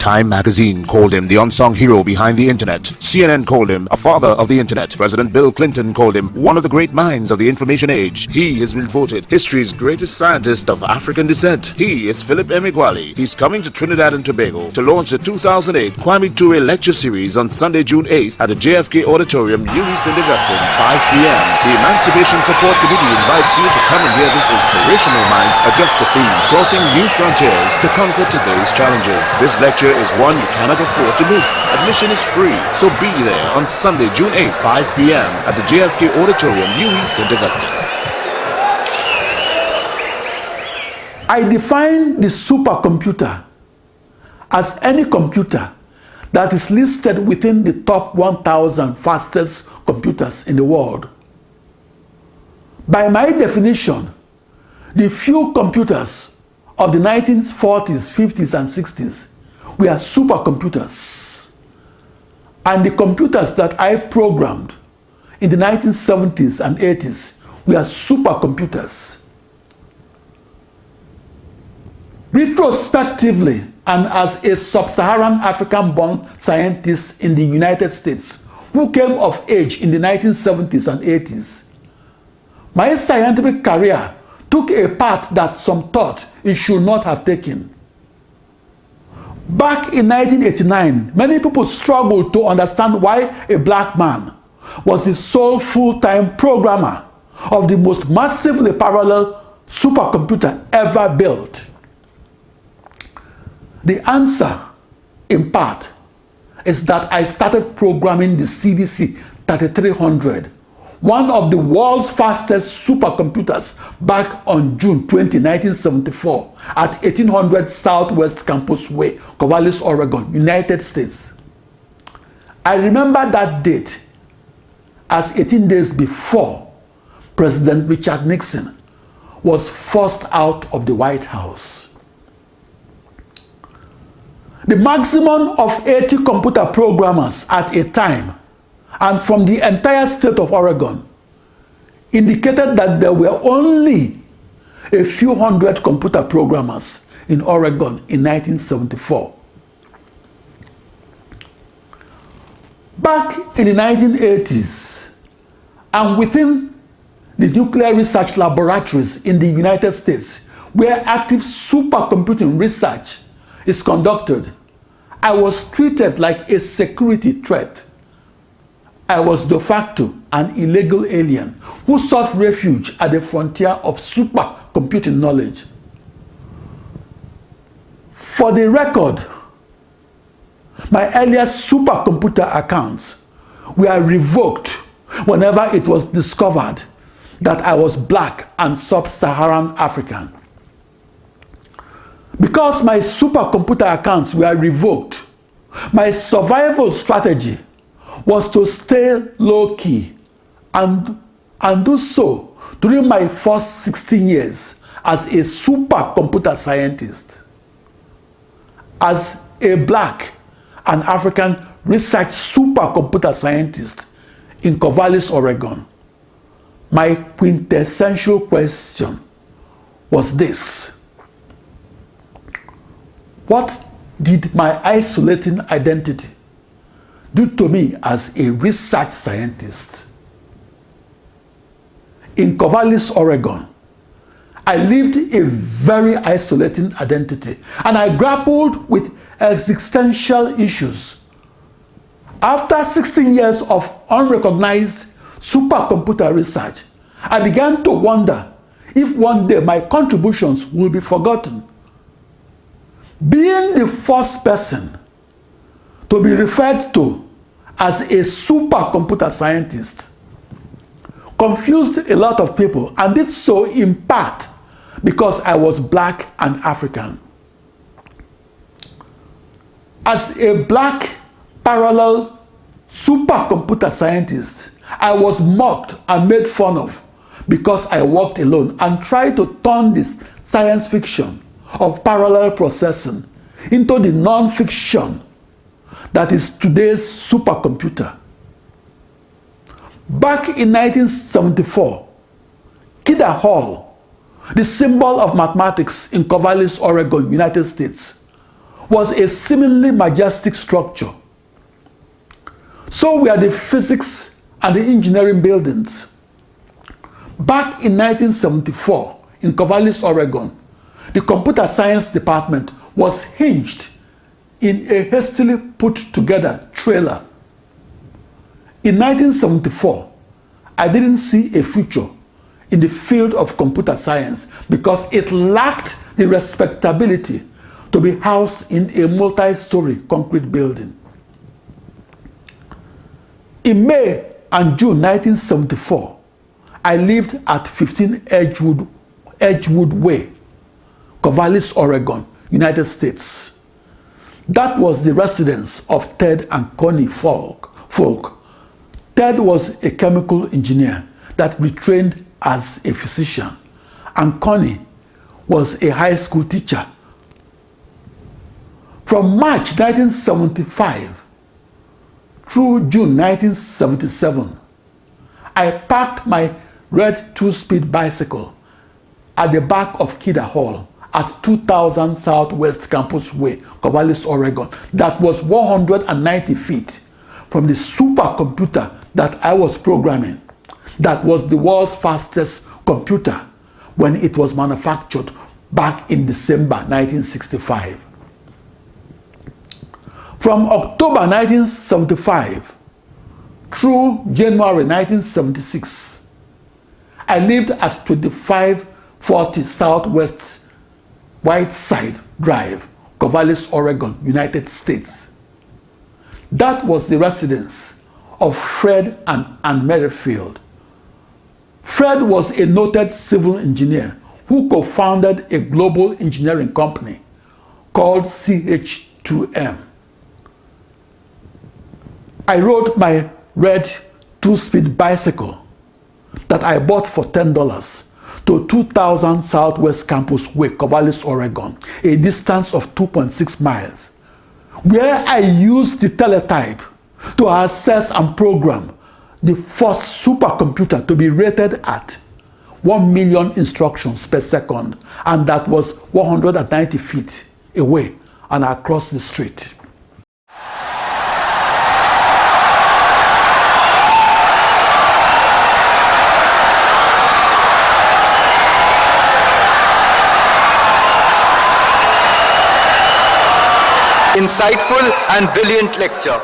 Time magazine called him the unsung hero behind the internet. CNN called him a father of the internet. President Bill Clinton called him one of the great minds of the information age. He has been voted history's greatest scientist of African descent. He is Philip Emeagwali. He's coming to Trinidad and Tobago to launch the 2008 Kwame Ture lecture series on Sunday, June 8th at the JFK Auditorium, New St. Augustine, 5 p.m. The Emancipation Support Committee invites you to come and hear this inspirational mind adjust the theme, crossing new frontiers to conquer today's challenges. This lecture is one you cannot afford to miss. Admission is free, so be there on Sunday, June 8th, 5 p.m. at the JFK Auditorium, New St. Augustine. I define the supercomputer as any computer that is listed within the top 1,000 fastest computers in the world. By my definition, the few computers of the 1940s, 50s, and 60s were supercomputers. And the computers that I programmed in the 1970s and 80s were supercomputers. Retrospectively, and as a sub-Saharan African-born scientist in the United States who came of age in the 1970s and 80s, my scientific career took a path that some thought it should not have taken. Back in 1989, many people struggled to understand why a black man was the sole full-time programmer of the most massively parallel supercomputer ever built. The answer, in part, is that I started programming the CDC 3300, one of the world's fastest supercomputers, back on June 20, 1974 at 1800 Southwest Campus Way, Corvallis, Oregon, United States. I remember that date as 18 days before President Richard Nixon was forced out of the White House. The maximum of 80 computer programmers at a time, and from the entire state of Oregon, indicated that there were only a few hundred computer programmers in Oregon in 1974. Back in the 1980s, and within the nuclear research laboratories in the United States, where active supercomputing research is conducted, I was treated like a security threat. I was de facto an illegal alien who sought refuge at the frontier of supercomputing knowledge. For the record, my earlier supercomputer accounts were revoked whenever it was discovered that I was black and sub-Saharan African. Because my supercomputer accounts were revoked, my survival strategy was to stay low-key and do so during my first 16 years as a supercomputer scientist. As a black and African research supercomputer scientist in Corvallis, Oregon, my quintessential question was this: what did my isolating identity do to me as a research scientist? In Corvallis, Oregon, I lived a very isolating identity, and I grappled with existential issues. After 16 years of unrecognized supercomputer research, I began to wonder if one day my contributions will be forgotten. Being the first person to be referred to as a supercomputer scientist confused a lot of people, and did so in part because I was black and African. As a black parallel supercomputer scientist, I was mocked and made fun of because I worked alone and tried to turn this science fiction of parallel processing into the non-fiction that is today's supercomputer. Back in 1974, Kida Hall, the symbol of mathematics in Corvallis, Oregon, United States, was a seemingly majestic structure. So were the physics and the engineering buildings. Back in 1974, in Corvallis, Oregon, the computer science department was hinged in a hastily put together trailer. In 1974, I didn't see a future in the field of computer science because it lacked the respectability to be housed in a multi-story concrete building. In May and June 1974, I lived at 15 Edgewood Way, Corvallis, Oregon, United States. That was the residence of Ted and Connie Folk. Ted was a chemical engineer that retrained as a physician, and Connie was a high school teacher. From March 1975 through June 1977, I parked my red two-speed bicycle at the back of Kidder Hall at 2000 Southwest Campus Way, Corvallis, Oregon. That was 190 feet from the supercomputer that I was programming. That was the world's fastest computer when it was manufactured back in December 1965. From October 1975 through January 1976, I lived at 2540 Southwest Whiteside Drive, Corvallis, Oregon, United States. That was the residence of Fred and Ann Merrifield. Fred was a noted civil engineer who co-founded a global engineering company called CH2M. I rode my red two-speed bicycle that I bought for $10 to 2000 Southwest Campus Way, Corvallis, Oregon, a distance of 2.6 miles, where I used the teletype to access and program the first supercomputer to be rated at 1 million instructions per second, and that was 190 feet away and across the street. Insightful and brilliant lecture.